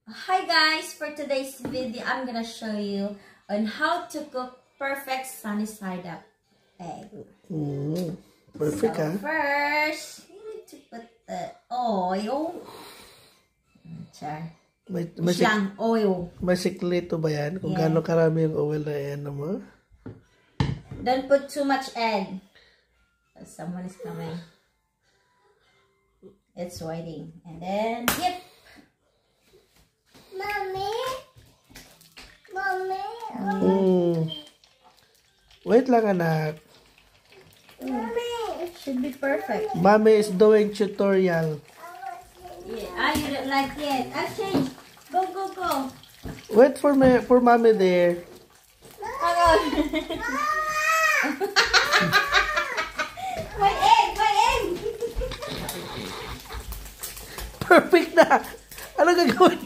Hi guys, for today's video, I'm gonna show you on how to cook perfect sunny side up egg. Perfect, so first, you need to put the oil. Char. Oil. May siklito ba yan? Kung gaano karami yung oil na yan mo? Don't put too much egg. Someone is coming. It's waiting. And then, yep. Mommy. Wait lang, anak. Should be perfect. Mommy is doing tutorial. Yeah, you don't like it. I'll change. Go. Wait for mommy there. My egg. Perfect na. Ano gagawin?